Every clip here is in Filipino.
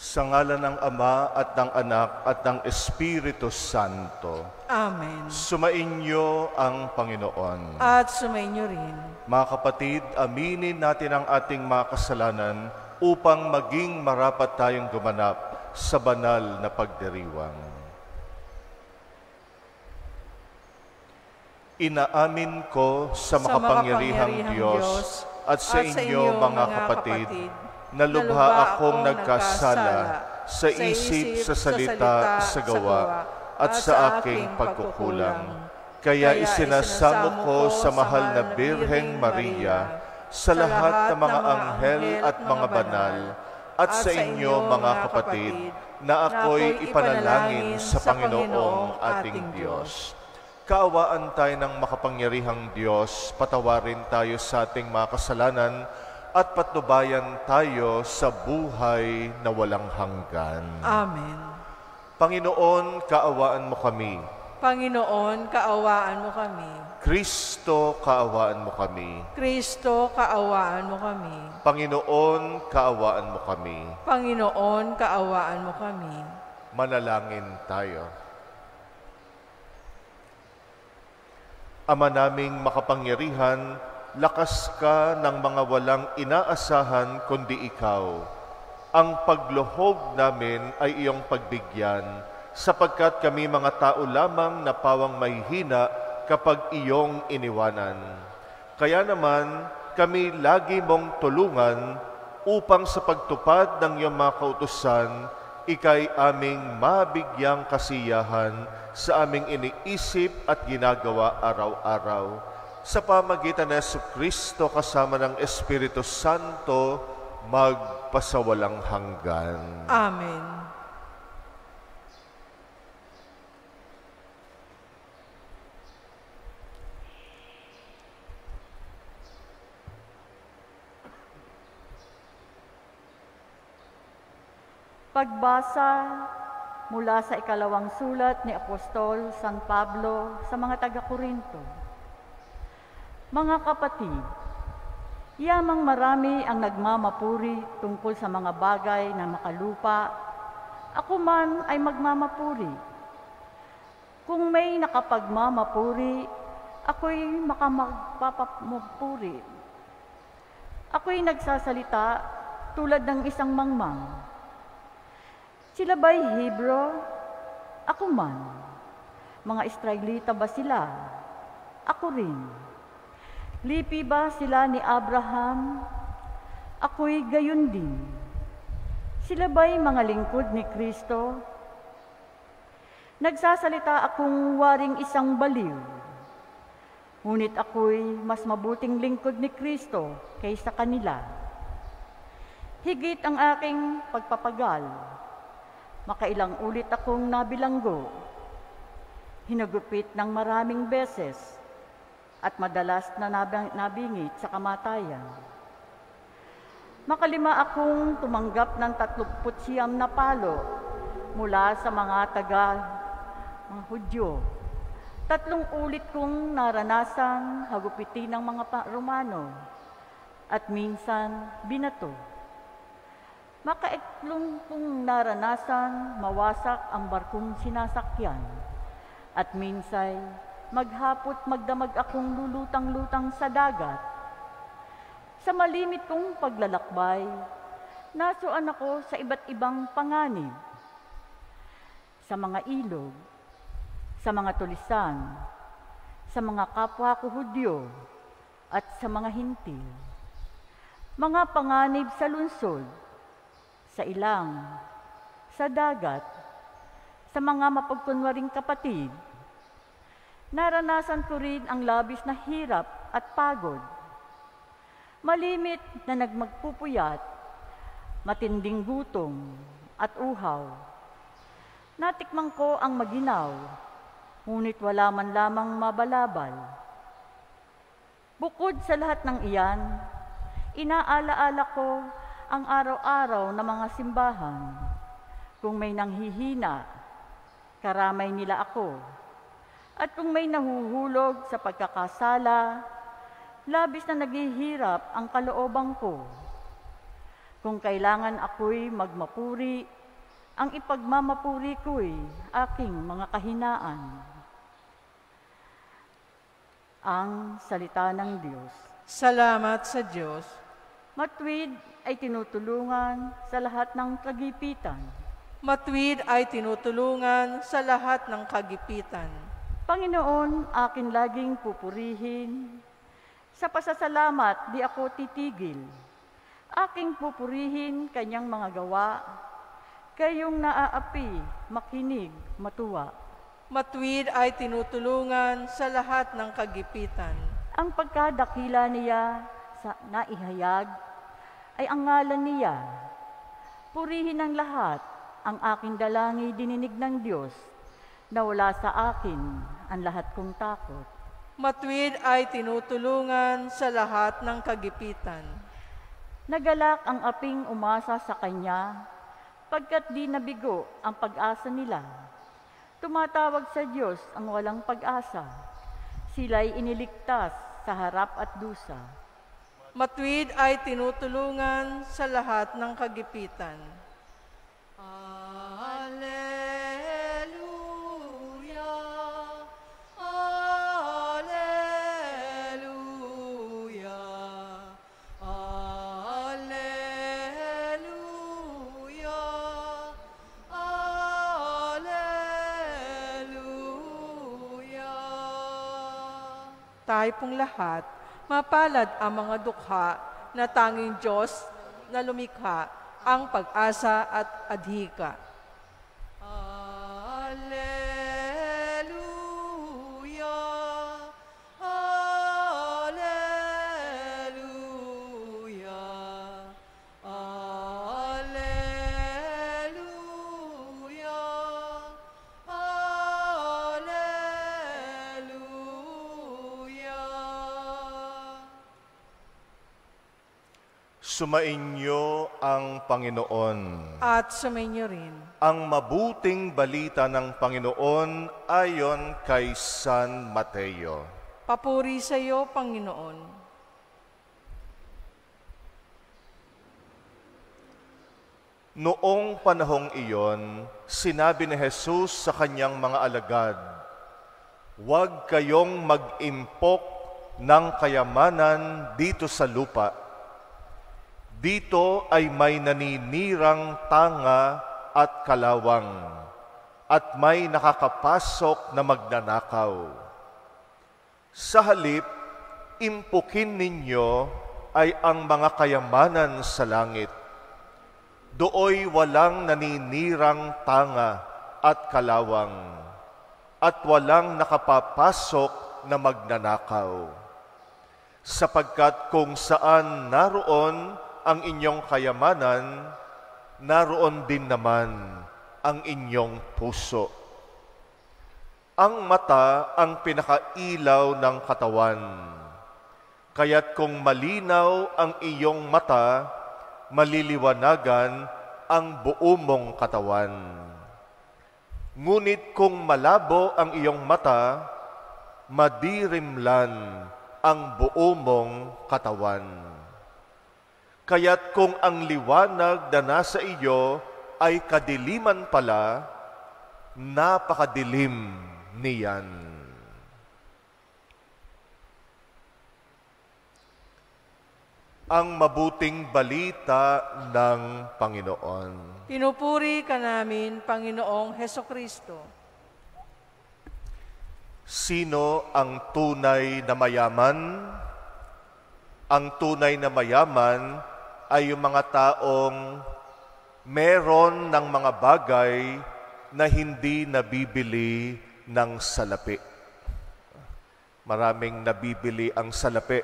Sa ngalan ng Ama at ng Anak at ng Espiritu Santo. Amen. Sumainyo ang Panginoon. At sumainyo rin. Mga kapatid, aminin natin ang ating mga kasalanan upang maging marapat tayong gumanap sa banal na pagdiriwang. Inaamin ko sa makapangyarihang Diyos at sa inyo mga kapatid, na lubha akong nagkasala sa isip, sa salita, sa gawa, at sa aking pagkukulang. Kaya isinasamo ko sa mahal na Birheng Maria, sa lahat ng mga anghel at mga banal, at sa inyo mga kapatid, na ako'y ipanalangin sa Panginoong ating Diyos. Kaawaan tayo ng makapangyarihang Diyos, patawarin tayo sa ating mga kasalanan, at patnubayan tayo sa buhay na walang hanggan. Amen. Panginoon, kaawaan mo kami. Panginoon, kaawaan mo kami. Kristo, kaawaan mo kami. Kristo, kaawaan mo kami. Panginoon, kaawaan mo kami. Panginoon, kaawaan mo kami. Manalangin tayo. Ama naming makapangyarihan, lakas ka ng mga walang inaasahan kundi ikaw. Ang pagluhog namin ay iyong pagbigyan, sapagkat kami mga tao lamang na pawang mahihina kapag iyong iniwanan. Kaya naman, kami lagi mong tulungan upang sa pagtupad ng iyong mga kautusan, ika'y aming mabigyang kasiyahan sa aming iniisip at ginagawa araw-araw. Sa pamagitan ng Jesucristo kasama ng Espiritu Santo, magpasawalang hanggan. Amen. Pagbasa mula sa ikalawang sulat ni Apostol San Pablo sa mga taga-Korinto. Mga kapatid, yamang marami ang nagmamapuri tungkol sa mga bagay na makalupa. Ako man ay magmamapuri. Kung may nakapagmamapuri, ako'y makamagpapamapuri. Ako'y nagsasalita tulad ng isang mangmang. Sila ba'y Hebro? Ako man. Mga Israelita ba sila? Ako rin. Lipi ba sila ni Abraham? Ako'y gayon din. Sila ba'y mga lingkod ni Kristo? Nagsasalita akong waring isang baliw. Ngunit ako'y mas mabuting lingkod ni Kristo kaysa kanila. Higit ang aking pagpapagal. Makailang ulit akong nabilanggo. Hinagupit ng maraming beses at madalas na nabingit sa kamatayan. Makalima akong tumanggap ng 39 na palo mula sa mga mga Hudyo. 3 ulit kong naranasang hagupitin ng mga Romano at minsan binato. Makaitlong kong naranasan mawasak ang barkong sinasakyan at minsay maghapot magdamag akong lulutang-lutang sa dagat. Sa malimit kong paglalakbay, nasuan ako sa iba't ibang panganib. Sa mga ilog, sa mga tulisan, sa mga kapwa ko Hudyo, at sa mga hintil. Mga panganib sa lungsod, sa ilang, sa dagat, sa mga mapagkunwaring kapatid. Naranasan ko rin ang labis na hirap at pagod. Malimit na nagmagpupuyat, matinding gutom at uhaw. Natikman ko ang maginaw, ngunit wala man lamang mabalabal. Bukod sa lahat ng iyan, inaalaala ko ang araw-araw na mga simbahan. Kung may nanghihina, karamay nila ako. At kung may nahuhulog sa pagkakasala, labis na naghihirap ang kalooban ko. Kung kailangan ako'y magmapuri, ang ipagmamapuri ko'y aking mga kahinaan. Ang salita ng Diyos. Salamat sa Diyos. Matuwid ay tinutulungan sa lahat ng kagipitan. Matuwid ay tinutulungan sa lahat ng kagipitan. Panginoon, akin laging pupurihin. Sa pasasalamat, di ako titigil. Aking pupurihin kanyang mga gawa. Kayong naaapi, makinig, matuwa. Matuwid ay tinutulungan sa lahat ng kagipitan. Ang pagkadakila niya sa naihayag ay ang ngalan niya. Purihin ng lahat ang aking dalangi dininig ng Diyos, na wala sa akin ang lahat kong takot. Matuwid ay tinutulungan sa lahat ng kagipitan. Nagalak ang aping umasa sa Kanya, pagkat di nabigo ang pag-asa nila. Tumatawag sa Diyos ang walang pag-asa. Sila'y iniligtas sa harap at dusa. Matuwid ay tinutulungan sa lahat ng kagipitan. Tayo pong lahat, mapalad ang mga dukha na tanging Diyos na lumikha, ang pag-asa at adhika. Alleluia, Alleluia, Alleluia, Sumainyo ang Panginoon. At sumainyo rin. Ang mabuting balita ng Panginoon ayon kay San Mateo. Papuri sa iyo, Panginoon. Noong panahong iyon, sinabi ni Jesus sa kanyang mga alagad, "Huwag kayong mag-impok ng kayamanan dito sa lupa. Dito ay may naninirang tanga at kalawang, at may nakakapasok na magnanakaw. Sa halip, impukin ninyo ay ang mga kayamanan sa langit. Dooy walang naninirang tanga at kalawang, at walang nakapapasok na magnanakaw. Sapagkat kung saan naroon ang inyong kayamanan, naroon din naman ang inyong puso. Ang mata ang pinakailaw ng katawan. Kaya't kung malinaw ang iyong mata, maliliwanagan ang buo mong katawan. Ngunit kung malabo ang iyong mata, madirimlan ang buo mong katawan. Kaya't kung ang liwanag na nasa iyo ay kadiliman pala, napakadilim niyan." Ang mabuting balita ng Panginoon. Pinupuri ka namin, Panginoong Hesukristo. Sino ang tunay na mayaman? Ang tunay na mayaman ay yung mga taong meron ng mga bagay na hindi nabibili ng salapi. Maraming nabibili ang salapi.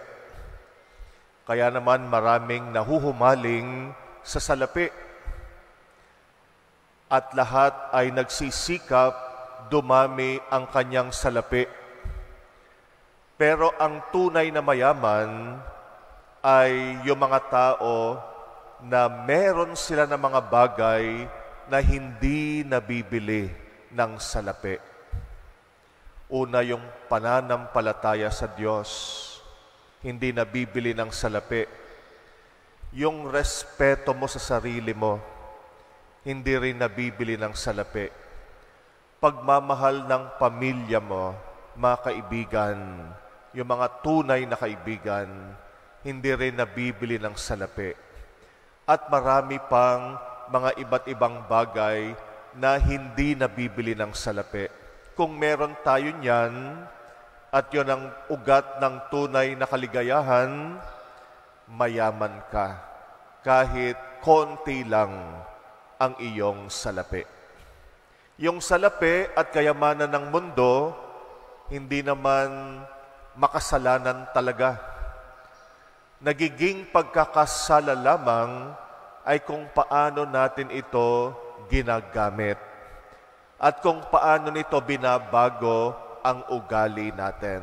Kaya naman maraming nahuhumaling sa salapi. At lahat ay nagsisikap dumami ang kanyang salapi. Pero ang tunay na mayaman ay yung mga tao na meron sila ng mga bagay na hindi nabibili ng salapi. Una, yung pananampalataya sa Diyos, hindi nabibili ng salapi. Yung respeto mo sa sarili mo, hindi rin nabibili ng salapi. Pagmamahal ng pamilya mo, mga kaibigan, yung mga tunay na kaibigan, hindi rin nabibili ng salapi. At marami pang mga iba't ibang bagay na hindi nabibili ng salapi. Kung meron tayo niyan, at yun ang ugat ng tunay na kaligayahan, mayaman ka, kahit konti lang ang iyong salapi. Yung salapi at kayamanan ng mundo, hindi naman makasalanan talaga. Nagiging pagkakasala lamang ay kung paano natin ito ginagamit at kung paano nito binabago ang ugali natin.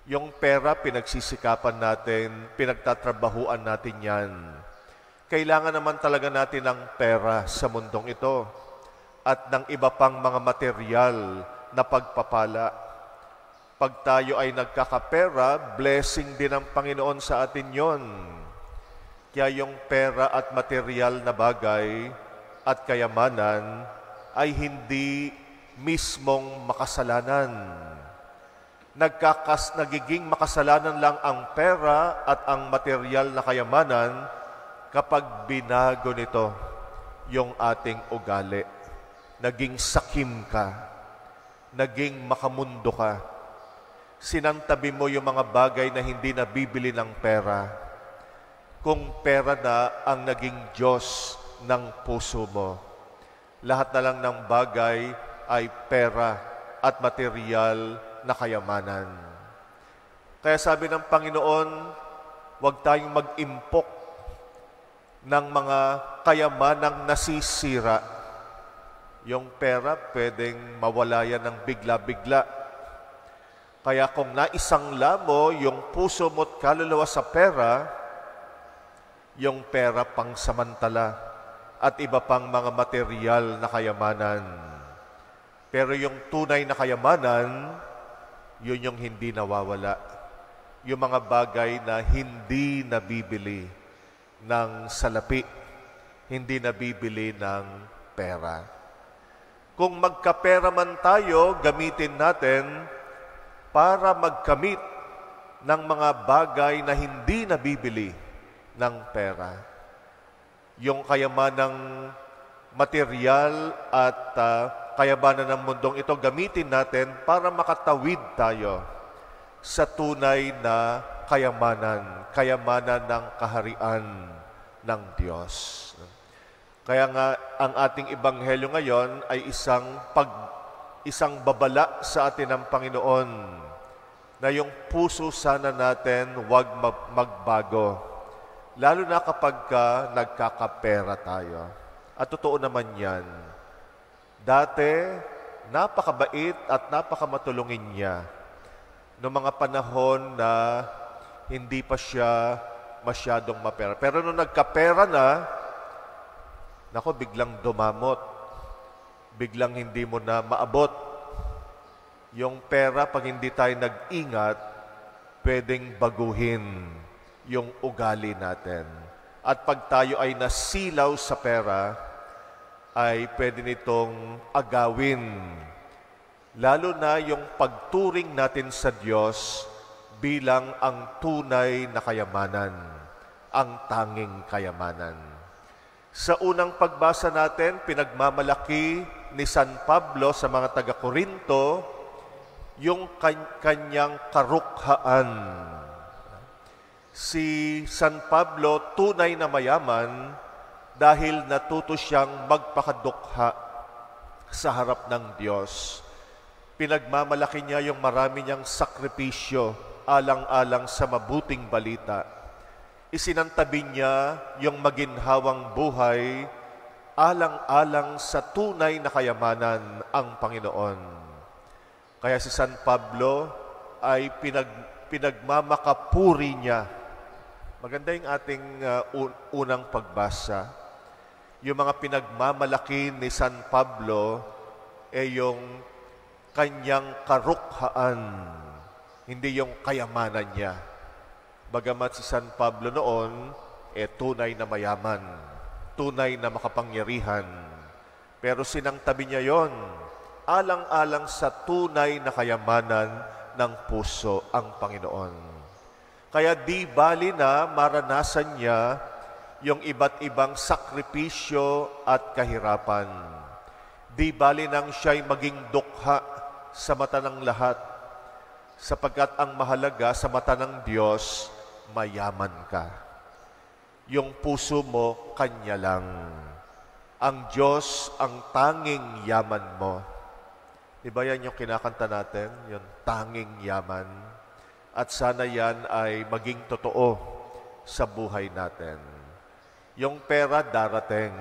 Yung pera, pinagsisikapan natin, pinagtatrabahuan natin yan. Kailangan naman talaga natin ng pera sa mundong ito at ng iba pang mga material na pagpapala. Pag tayo ay nagkakapera, blessing din ng Panginoon sa atin yon. Kaya yung pera at material na bagay at kayamanan ay hindi mismong makasalanan. Nagiging makasalanan lang ang pera at ang material na kayamanan kapag binago nito yung ating ugali. Naging sakim ka, naging makamundo ka. Sinantabi mo yung mga bagay na hindi nabibili ng pera. Kung pera na ang naging Diyos ng puso mo, lahat na lang ng bagay ay pera at material na kayamanan. Kaya sabi ng Panginoon, huwag tayong mag-impok ng mga kayamanang nasisira. Yung pera, pwedeng mawala yan ng bigla-bigla. Kaya kung naisangla mo yung puso mo't kaluluwa sa pera, yung pera pang samantala at iba pang mga material na kayamanan. Pero yung tunay na kayamanan, yun yung hindi nawawala. Yung mga bagay na hindi nabibili ng salapi, hindi nabibili ng pera. Kung magkapera man tayo, gamitin natin para magkamit ng mga bagay na hindi nabibili ng pera. Yung kayamanang material at kayamanan ng mundong ito, gamitin natin para makatawid tayo sa tunay na kayamanan ng kaharian ng Diyos. Kaya nga, ang ating ebanghelyo ngayon ay isang babala sa atin ng Panginoon na yung puso sana natin huwag magbago. Lalo na kapag nagkakapera tayo. At totoo naman yan. Dati, napakabait at napakamatulungin niya. Noong mga panahon na hindi pa siya masyadong mapera. Pero nung nagkapera na, biglang dumamot. Biglang hindi mo na maabot. Yung pera, pag hindi tayo nag-ingat, pwedeng baguhin yung ugali natin. At pag tayo ay nasilaw sa pera, ay pwede nitong agawin. Lalo na yung pagturing natin sa Diyos bilang ang tunay na kayamanan, ang tanging kayamanan. Sa unang pagbasa natin, pinagmamalaki ni San Pablo sa mga taga-Korinto yung kanyang karukhaan. Si San Pablo tunay na mayaman dahil natuto siyang magpakadukha sa harap ng Diyos. Pinagmamalaki niya yung marami niyang sakripisyo alang-alang sa mabuting balita. Isinantabi niya yung maginhawang buhay alang-alang sa tunay na kayamanan ang Panginoon. Kaya si San Pablo ay pinagmamakapuri niya. Maganda yung ating unang pagbasa. Yung mga pinagmamalaki ni San Pablo ay yung kanyang karukhaan, hindi yung kayamanan niya. Bagamat si San Pablo noon tunay na mayaman, tunay na makapangyarihan. Pero sinangtabi niya yon, alang-alang sa tunay na kayamanan ng puso ang Panginoon. Kaya di bali na maranasan niya yung iba't ibang sakripisyo at kahirapan. Di bali nang siya'y maging dukha sa mata ng lahat, sapagkat ang mahalaga sa mata ng Diyos, mayaman ka. Yung puso mo, Kanya lang. Ang Diyos ang tanging yaman mo. Diba yan yung kinakanta natin? Yung tanging yaman. At sana yan ay maging totoo sa buhay natin. Yung pera darating,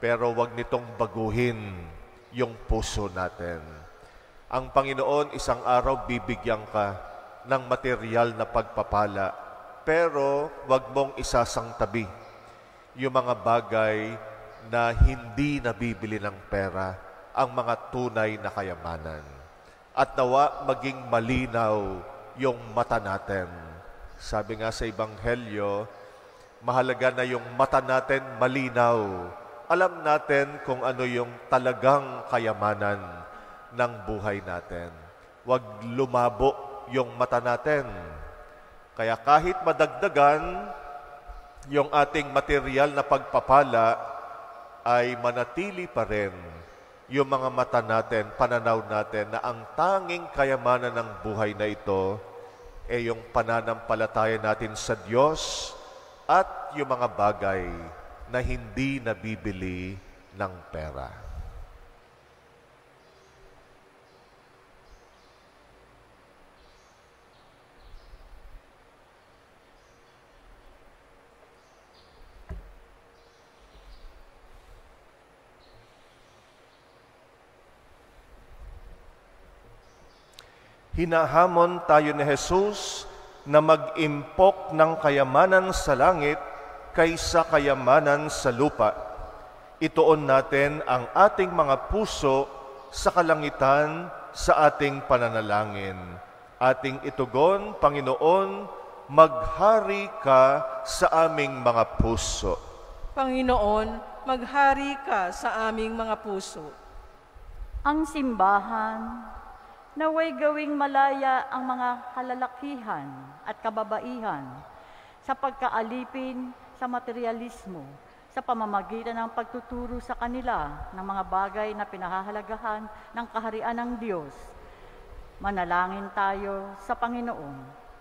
pero wag nitong baguhin yung puso natin. Ang Panginoon isang araw bibigyan ka ng material na pagpapala, pero wag mong isasangtabi yung mga bagay na hindi nabibili ng pera, ang mga tunay na kayamanan. At nawa maging malinaw yung mata natin. Sabi nga sa Ebanghelyo, mahalaga na yung mata natin malinaw. Alam natin kung ano yung talagang kayamanan ng buhay natin. Huwag lumabo yung mata natin. Kaya kahit madagdagan yung ating material na pagpapala, ay manatili pa rin yung mga mata natin, pananaw natin na ang tanging kayamanan ng buhay na ito ay yung pananampalataya natin sa Diyos at yung mga bagay na hindi nabibili ng pera. Hinahamon tayo ni Jesus na mag-impok ng kayamanan sa langit kaysa kayamanan sa lupa. Ituon natin ang ating mga puso sa kalangitan sa ating pananalangin. Ating itugon, Panginoon, maghari ka sa aming mga puso. Panginoon, maghari ka sa aming mga puso. Ang simbahan, naway gawing malaya ang mga kalalakihan at kababaihan sa pagkaalipin sa materialismo sa pamamagitan ng pagtuturo sa kanila ng mga bagay na pinahahalagahan ng kaharian ng Diyos. Manalangin tayo sa Panginoon.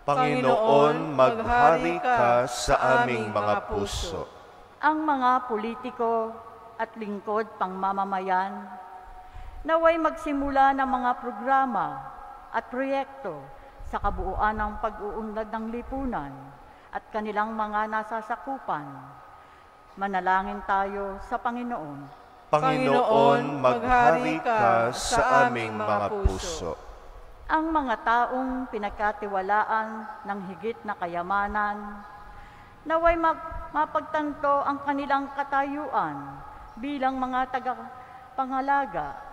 Panginoon, maghari ka sa aming mga puso. Ang mga politiko at lingkod pangmamamayan, naway magsimula ng mga programa at proyekto sa kabuuan ng pag-uunlad ng lipunan at kanilang mga nasasakupan. Manalangin tayo sa Panginoon. Panginoon, maghari ka sa aming mga puso. Ang mga taong pinagkatiwalaan ng higit na kayamanan, naway mapagtanto ang kanilang katayuan bilang mga tagapangalaga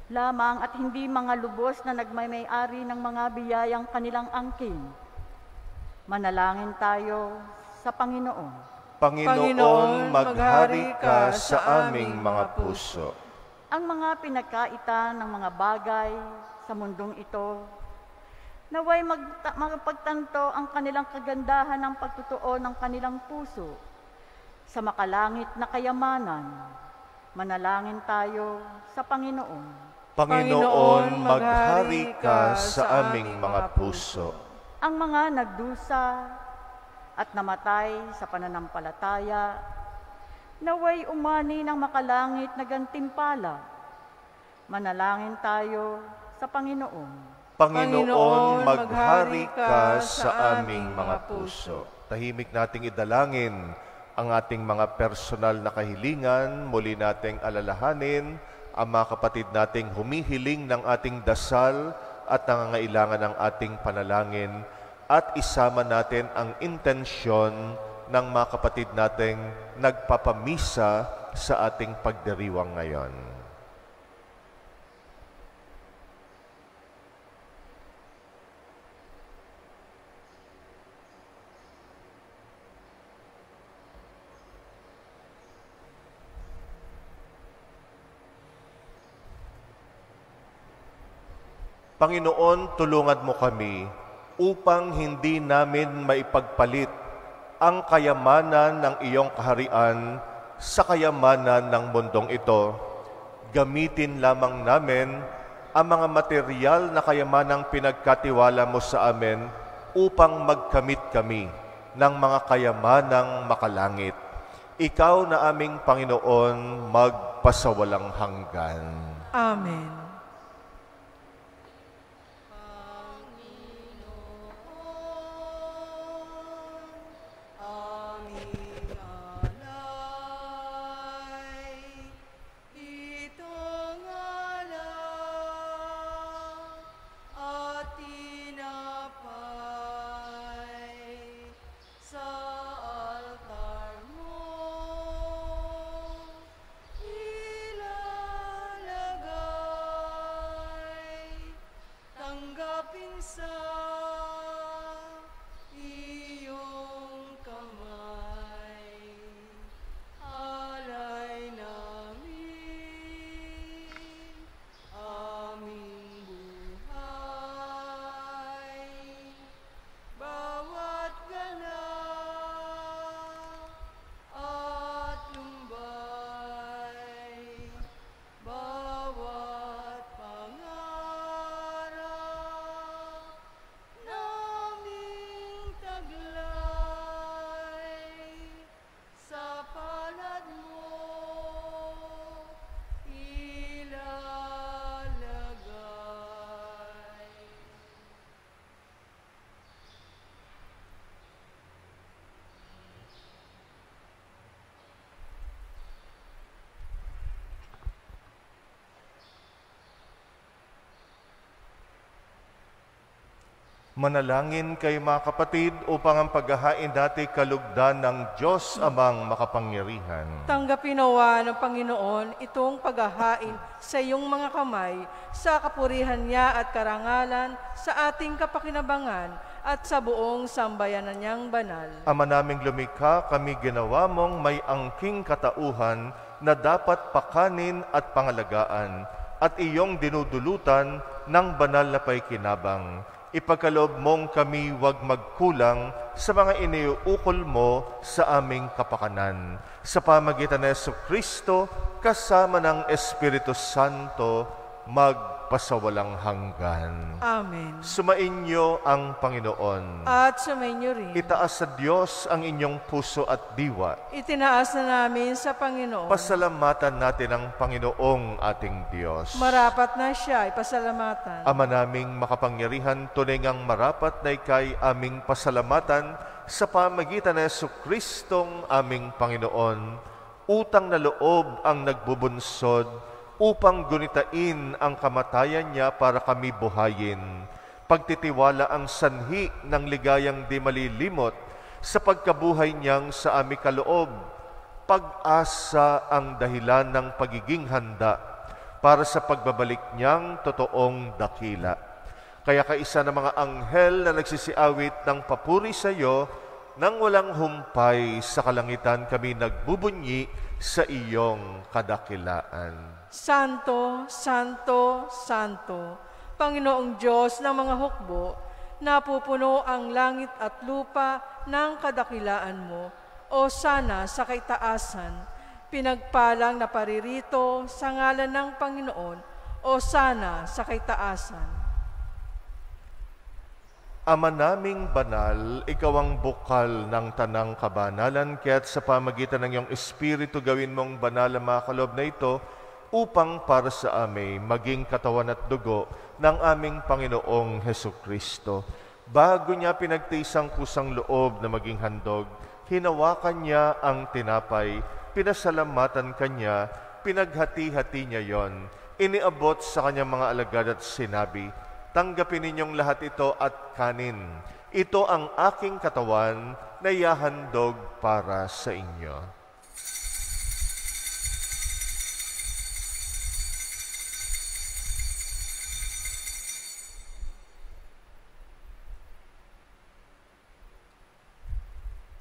lamang at hindi mga lubos na nagmay-ari ng mga biyayang kanilang angkin. Manalangin tayo sa Panginoon. Panginoon, maghari ka sa aming mga puso. Ang mga pinagkaitan ng mga bagay sa mundong ito, naway magpagtanto ang kanilang kagandahan ng pagtutuo ng kanilang puso sa makalangit na kayamanan. Manalangin tayo sa Panginoon. Panginoon, maghari ka sa aming mga puso. Ang mga nagdusa at namatay sa pananampalataya, naway umani ng makalangit na gantimpala. Manalangin tayo sa Panginoon. Panginoon, maghari ka sa aming mga puso. Tahimik nating idalangin ang ating mga personal na kahilingan, muli nating alalahanin ang mga kapatid nating humihiling ng ating dasal at nangangailangan ng ating panalangin, at isama natin ang intensyon ng mga kapatid nating nagpapamisa sa ating pagdiriwang ngayon. Panginoon, tulungan mo kami upang hindi namin maipagpalit ang kayamanan ng iyong kaharian sa kayamanan ng mundong ito. Gamitin lamang namin ang mga material na kayamanang pinagkatiwala mo sa amin upang magkamit kami ng mga kayamanang makalangit. Ikaw na aming Panginoon, magpasawalang hanggan. Amen. Manalangin kayo mga kapatid upang ang paghahain natin kalugdan ng Diyos amang makapangyarihan. Tanggapin nawa ng Panginoon itong paghahain sa iyong mga kamay sa kapurihan niya at karangalan sa ating kapakinabangan at sa buong sambayanan niyang banal. Ama naming lumikha, kami ginawa mong may angking katauhan na dapat pakanin at pangalagaan at iyong dinudulutan ng banal na paikinabang. Ipagkaloob mong kami wag magkulang sa mga iniuukol mo sa aming kapakanan. Sa pamagitan ng Jesucristo, kasama ng Espiritu Santo, magpasawalang hanggan. Amen. Sumainyo ang Panginoon. At sumainyo rin. Itaas sa Diyos ang inyong puso at diwa. Itinaas na namin sa Panginoon. Pasalamatan natin ang Panginoong ating Diyos. Marapat na siya, ipasalamatan. Ama naming makapangyarihan, tunay ngang marapat na ikay aming pasalamatan sa pamagitan ng Jesucristong aming Panginoon. Utang na loob ang nagbubunsod upang gunitain ang kamatayan niya para kami buhayin. Pagtitiwala ang sanhi ng ligayang di malilimot sa pagkabuhay niyang sa aming kaloob. Pag-asa ang dahilan ng pagiging handa para sa pagbabalik niyang totoong dakila. Kaya kaisa ng mga anghel na nagsisiawit ng papuri sa iyo, nang walang humpay sa kalangitan kami nagbubunyi sa iyong kadakilaan. Santo, Santo, Santo, Panginoong Diyos ng mga hukbo, napupuno ang langit at lupa ng kadakilaan mo, o sana sa kaitaasan, pinagpalang na paririto sa ngalan ng Panginoon, o sana sa kaitaasan. Ama naming banal, ikaw ang bukal ng tanang kabanalan, kaya't sa pamagitan ng iyong Espiritu gawin mong banal ang mga kaloob na ito, upang para sa amin maging katawan at dugo ng aming Panginoong Hesukristo. Bago niya pinagtisang kusang loob na maging handog, hinawakan niya ang tinapay, pinasalamatan kanya, pinaghati-hati niya yon, iniabot sa kanyang mga alagad at sinabi, tanggapin ninyong lahat ito at kanin. Ito ang aking katawan na ihahandog para sa inyo.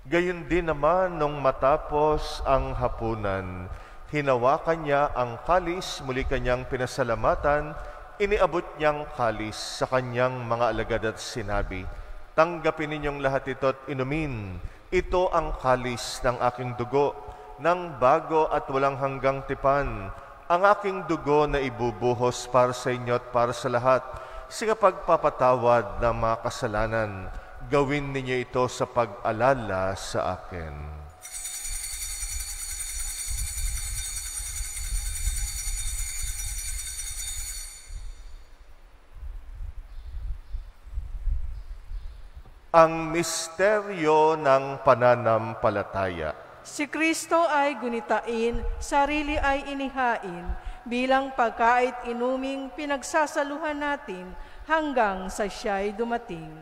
Gayon din naman nung matapos ang hapunan, hinawakan niya ang kalis, muli kanyang pinasalamatan, iniabot niyang kalis sa kanyang mga alagad at sinabi, "Tanggapin ninyong lahat ito at inumin. Ito ang kalis ng aking dugo, ng bago at walang hanggang tipan, ang aking dugo na ibubuhos para sa inyo at para sa lahat, sa pagpapatawad ng mga kasalanan. Gawin ninyo ito sa pag-alala sa akin." Ang misteryo ng pananampalataya. Si Kristo ay gunitain, sarili ay inihain, bilang pagkait inuming pinagsasaluhan natin hanggang sa siya'y dumating.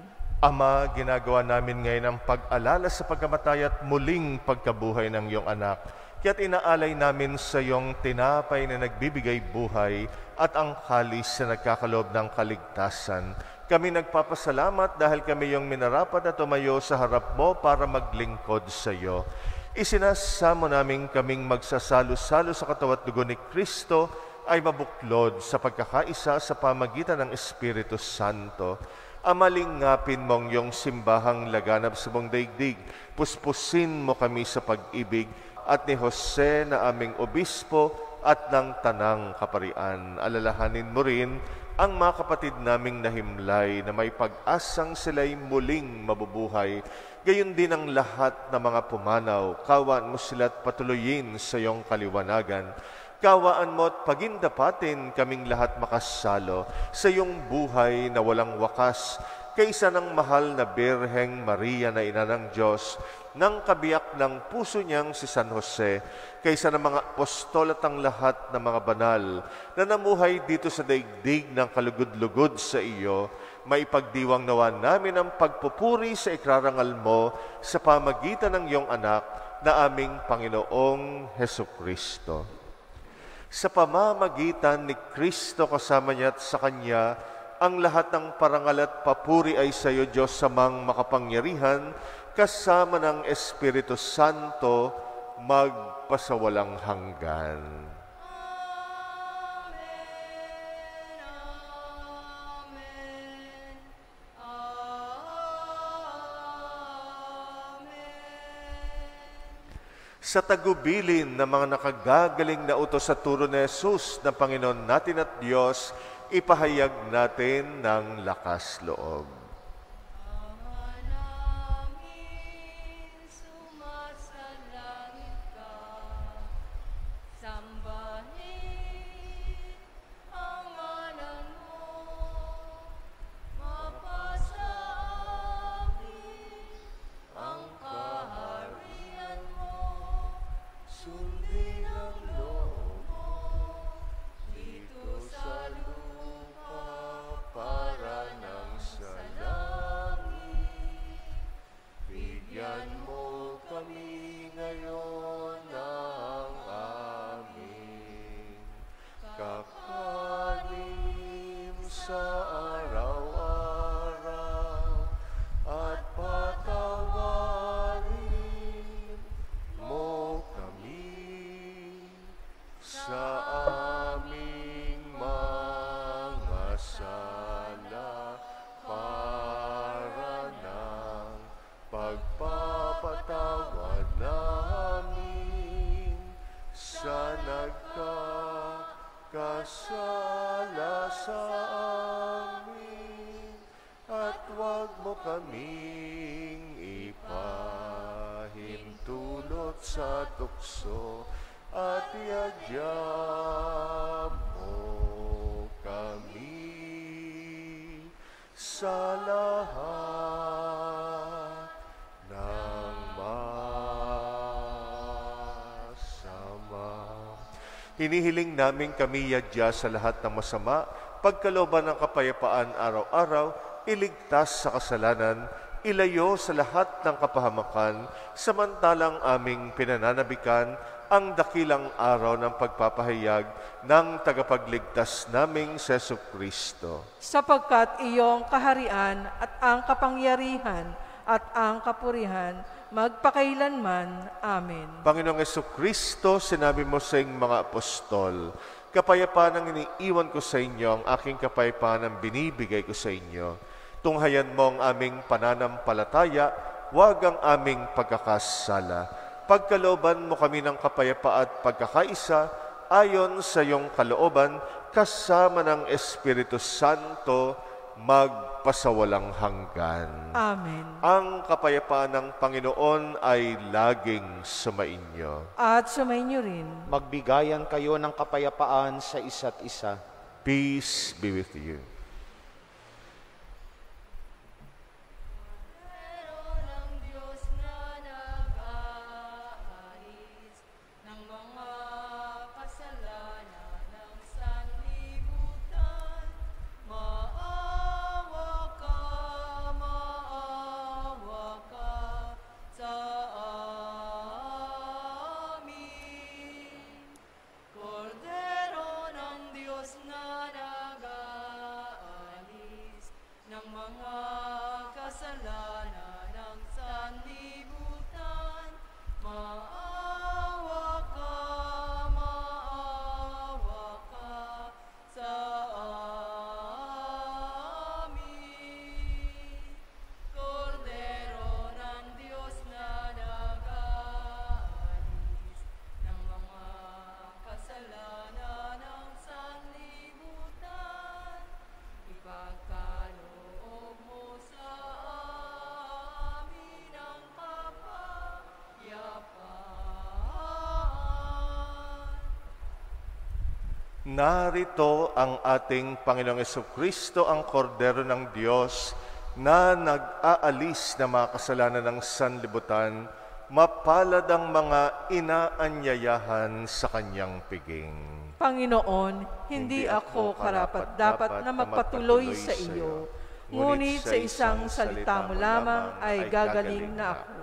Ama, ginagawa namin ngayon ang pag-alala sa pagkamatay at muling pagkabuhay ng iyong anak. Kaya't inaalay namin sa iyong tinapay na nagbibigay buhay at ang kalis na nagkakaloob ng kaligtasan. Kami nagpapasalamat dahil kami iyong minarapat na tumayo sa harap mo para maglingkod sa iyo. Isinasamo namin kaming magsasalo-salo sa katawan at dugo ni Kristo ay mabuklod sa pagkakaisa sa pamagitan ng Espiritu Santo. Amalingapin mong iyong simbahang laganap sa buong daigdig. Puspusin mo kami sa pag-ibig at ni Jose na aming obispo at ng tanang kaparian. Alalahanin mo rin ang mga kapatid naming nahimlay na may pag-asang sila'y muling mabubuhay. Gayon din ang lahat ng mga pumanaw. Kawaan mo sila't patuloyin sa iyong kaliwanagan. Kawaan mo at pagindapatin kaming lahat makasalo sa iyong buhay na walang wakas, kaysa ng mahal na Birheng Maria na ina ng Diyos, ng kabiyak ng puso niyang si San Jose, kaysa ng mga apostol at ang lahat ng mga banal na namuhay dito sa daigdig ng kalugod-lugod sa iyo, maipagdiwang nawa namin ang pagpupuri sa ikrarangal mo sa pamagitan ng iyong anak na aming Panginoong Hesukristo. Sa pamamagitan ni Kristo kasama niya at sa Kanya, ang lahat ng parangal at papuri ay sa iyo, Diyos samang makapangyarihan, kasama ng Espiritu Santo, magpasawalang hanggan. Sa tagubilin ng mga nakagagaling na utos sa turo ni Jesus na Panginoon natin at Diyos, ipahayag natin ng lakas loob. Kasala sa amin, at huwag mo kaming ipahintulot sa tukso, at iadya mo kami sa lahat ng hinihiling namin kami yadya sa lahat ng masama, pagkalooban ng kapayapaan araw-araw, iligtas sa kasalanan, ilayo sa lahat ng kapahamakan, samantalang aming pinananabikan ang dakilang araw ng pagpapahayag ng tagapagligtas naming si Jesucristo. Sapagkat iyong kaharian at ang kapangyarihan at ang kapurihan magpakailanman. Amen. Panginoong Jesucristo, sinabi mo sa iyong mga apostol, Kapayapaan ang iniiwan ko sa inyo, ang aking kapayapaan ang binibigay ko sa inyo. Tunghayan mo ang aming pananampalataya, huwag ang aming pagkakasala. Pagkalooban mo kami ng kapayapaan at pagkakaisa, ayon sa iyong kalooban, kasama ng Espiritu Santo, magpasawalang hanggan. Amen. Ang kapayapaan ng Panginoon ay laging sumainyo. At sumainyo rin. Magbigayan kayo ng kapayapaan sa isa't isa. Peace be with you. Narito ang ating Panginoong Jesucristo, ang kordero ng Diyos na nag-aalis na mga kasalanan ng sanlibutan. Mapalad ang mga inaanyayahan sa kanyang piging. Panginoon, hindi ako karapat-dapat na magpatuloy sa iyo, ngunit sa isang salita mo lamang ay gagaling na ako.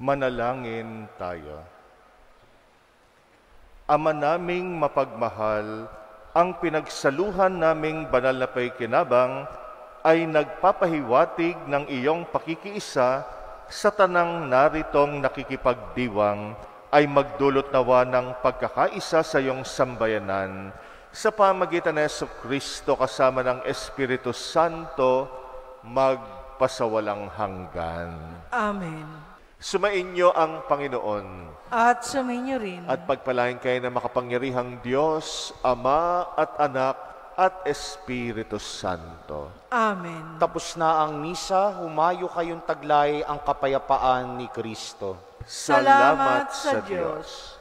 Manalangin tayo. Ama naming mapagmahal, ang pinagsaluhan naming banal na paikinabang ay nagpapahiwatig ng iyong pakikiisa sa tanang naritong nakikipagdiwang ay magdulot nawa ng pagkakaisa sa iyong sambayanan sa pamagitan ng Jesucristo kasama ng Espiritu Santo magpasawalang hanggan. Amen. Sumainyo ang Panginoon. At sumainyo rin. At pagpalain kayo ng makapangyarihang Diyos, Ama at Anak at Espiritu Santo. Amen. Tapos na ang misa, humayo kayong taglay ang kapayapaan ni Kristo. Salamat sa Diyos.